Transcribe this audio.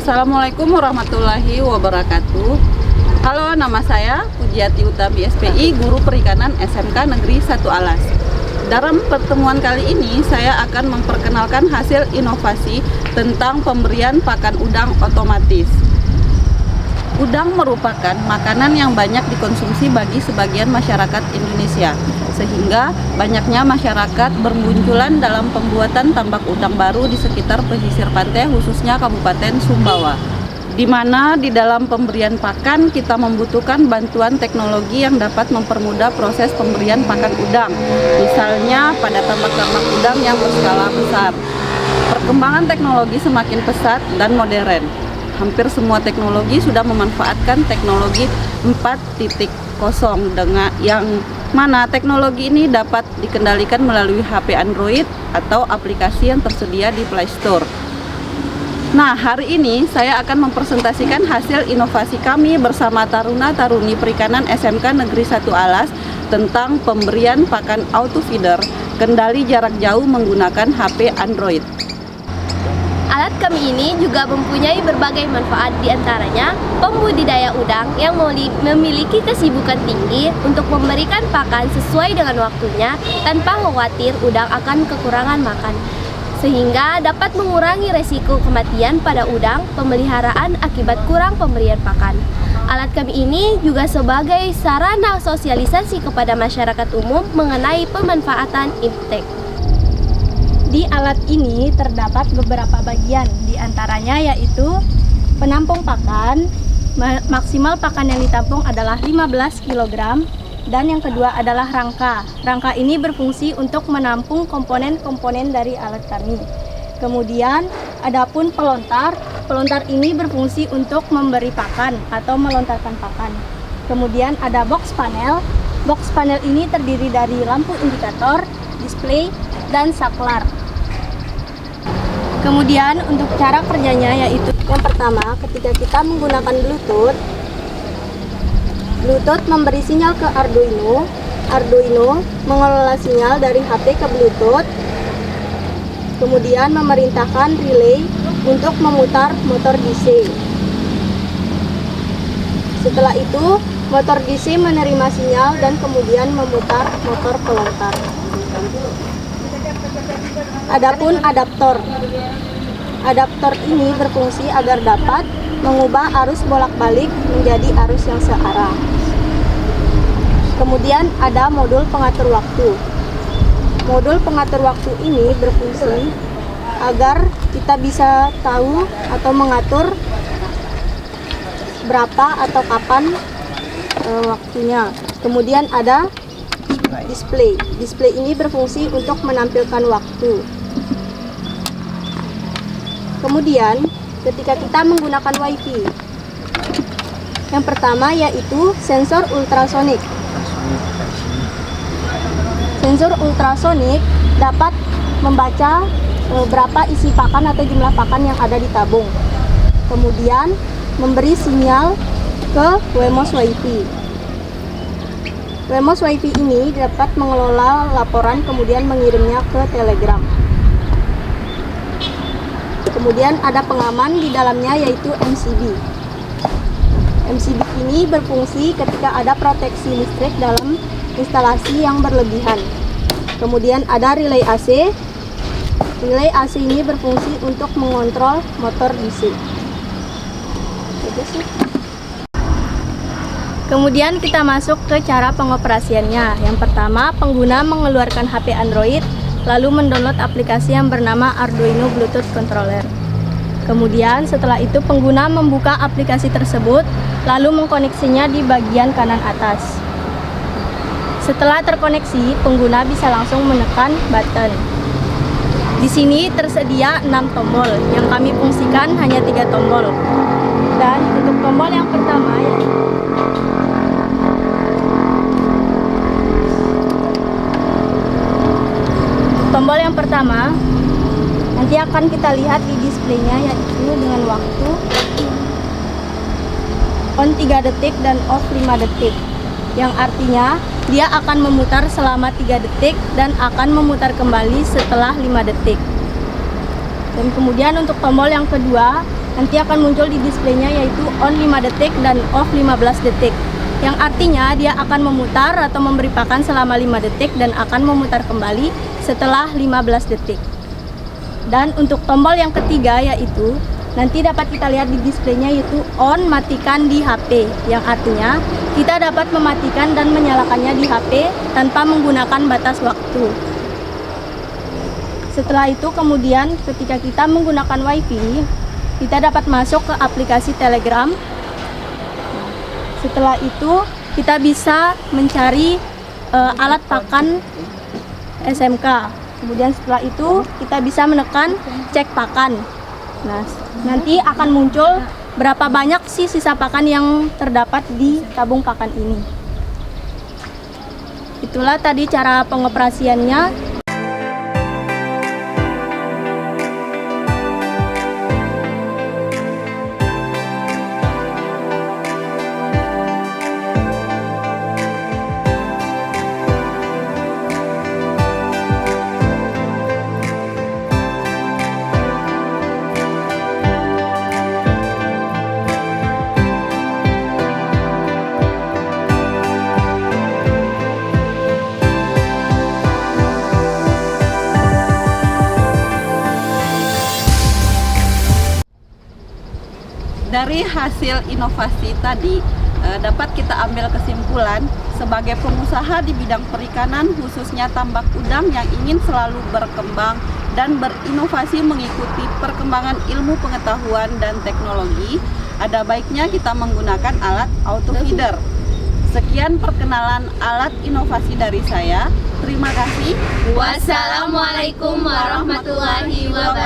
Assalamualaikum warahmatullahi wabarakatuh. Halo, nama saya Pujiati Utami SPI, Guru Perikanan SMK Negeri 1 Alas. Dalam pertemuan kali ini, saya akan memperkenalkan hasil inovasi tentang pemberian pakan udang otomatis. Udang merupakan makanan yang banyak dikonsumsi bagi sebagian masyarakat Indonesia, sehingga banyaknya masyarakat bermunculan dalam pembuatan tambak udang baru di sekitar pesisir pantai, khususnya Kabupaten Sumbawa. Di mana di dalam pemberian pakan kita membutuhkan bantuan teknologi yang dapat mempermudah proses pemberian pakan udang, misalnya pada tambak-tambak udang yang berskala besar. Perkembangan teknologi semakin pesat dan modern. Hampir semua teknologi sudah memanfaatkan teknologi 4.0 dengan yang mana teknologi ini dapat dikendalikan melalui HP Android atau aplikasi yang tersedia di Play Store. Nah, hari ini saya akan mempresentasikan hasil inovasi kami bersama Taruna-Taruni Perikanan SMK Negeri 1 Alas tentang pemberian pakan auto feeder kendali jarak jauh menggunakan HP Android. Alat kami ini juga mempunyai berbagai manfaat, diantaranya pembudidaya udang yang memiliki kesibukan tinggi untuk memberikan pakan sesuai dengan waktunya tanpa khawatir udang akan kekurangan makan, sehingga dapat mengurangi resiko kematian pada udang pemeliharaan akibat kurang pemberian pakan. Alat kami ini juga sebagai sarana sosialisasi kepada masyarakat umum mengenai pemanfaatan iptek. Di alat ini terdapat beberapa bagian, diantaranya yaitu penampung pakan. Maksimal pakan yang ditampung adalah 15 kg. Dan yang kedua adalah rangka. Rangka ini berfungsi untuk menampung komponen-komponen dari alat kami. Kemudian adapun pelontar. Pelontar ini berfungsi untuk memberi pakan atau melontarkan pakan. Kemudian ada box panel. Box panel ini terdiri dari lampu indikator, display, dan saklar. Kemudian untuk cara kerjanya yaitu yang pertama, ketika kita menggunakan Bluetooth memberi sinyal ke Arduino. Arduino mengelola sinyal dari HP ke Bluetooth, kemudian memerintahkan relay untuk memutar motor DC. Setelah itu, motor DC menerima sinyal dan kemudian memutar motor pelontar. Adapun adaptor. Adaptor ini berfungsi agar dapat mengubah arus bolak-balik menjadi arus yang searah. Kemudian ada modul pengatur waktu. Modul pengatur waktu ini berfungsi agar kita bisa tahu atau mengatur berapa atau kapan waktunya. Kemudian ada display. Display ini berfungsi untuk menampilkan waktu. Kemudian ketika kita menggunakan WiFi, yang pertama yaitu sensor ultrasonik. Sensor ultrasonik dapat membaca berapa isi pakan atau jumlah pakan yang ada di tabung. Kemudian memberi sinyal ke WeMOS WiFi. WeMOS WiFi ini dapat mengelola laporan kemudian mengirimnya ke Telegram. Kemudian ada pengaman di dalamnya yaitu MCB. MCB ini berfungsi ketika ada proteksi listrik dalam instalasi yang berlebihan. Kemudian ada relay AC. Relay AC ini berfungsi untuk mengontrol motor DC. Kemudian kita masuk ke cara pengoperasiannya. Yang pertama, pengguna mengeluarkan HP Android lalu mendownload aplikasi yang bernama Arduino Bluetooth Controller. Kemudian setelah itu pengguna membuka aplikasi tersebut lalu mengkoneksinya di bagian kanan atas. Setelah terkoneksi, pengguna bisa langsung menekan button. Di sini tersedia 6 tombol, yang kami fungsikan hanya 3 tombol. Dan untuk tombol yang pertama yaitu tombol yang pertama nanti akan kita lihat di displaynya, yaitu dengan waktu on 3 detik dan off 5 detik, yang artinya dia akan memutar selama 3 detik dan akan memutar kembali setelah 5 detik. Dan kemudian untuk tombol yang kedua nanti akan muncul di displaynya yaitu on 5 detik dan off 15 detik. Yang artinya dia akan memutar atau memberi pakan selama 5 detik dan akan memutar kembali setelah 15 detik. Dan untuk tombol yang ketiga yaitu nanti dapat kita lihat di displaynya yaitu on matikan di HP, yang artinya kita dapat mematikan dan menyalakannya di HP tanpa menggunakan batas waktu. Setelah itu kemudian ketika kita menggunakan WiFi, kita dapat masuk ke aplikasi Telegram. Setelah itu kita bisa mencari alat pakan SMK. Kemudian setelah itu kita bisa menekan cek pakan. Nah, nanti akan muncul berapa banyak sih sisa pakan yang terdapat di tabung pakan ini. Itulah tadi cara pengoperasiannya. Dari hasil inovasi tadi dapat kita ambil kesimpulan sebagai pengusaha di bidang perikanan khususnya tambak udang yang ingin selalu berkembang dan berinovasi mengikuti perkembangan ilmu pengetahuan dan teknologi, ada baiknya kita menggunakan alat auto feeder. Sekian perkenalan alat inovasi dari saya. Terima kasih. Wassalamualaikum warahmatullahi wabarakatuh.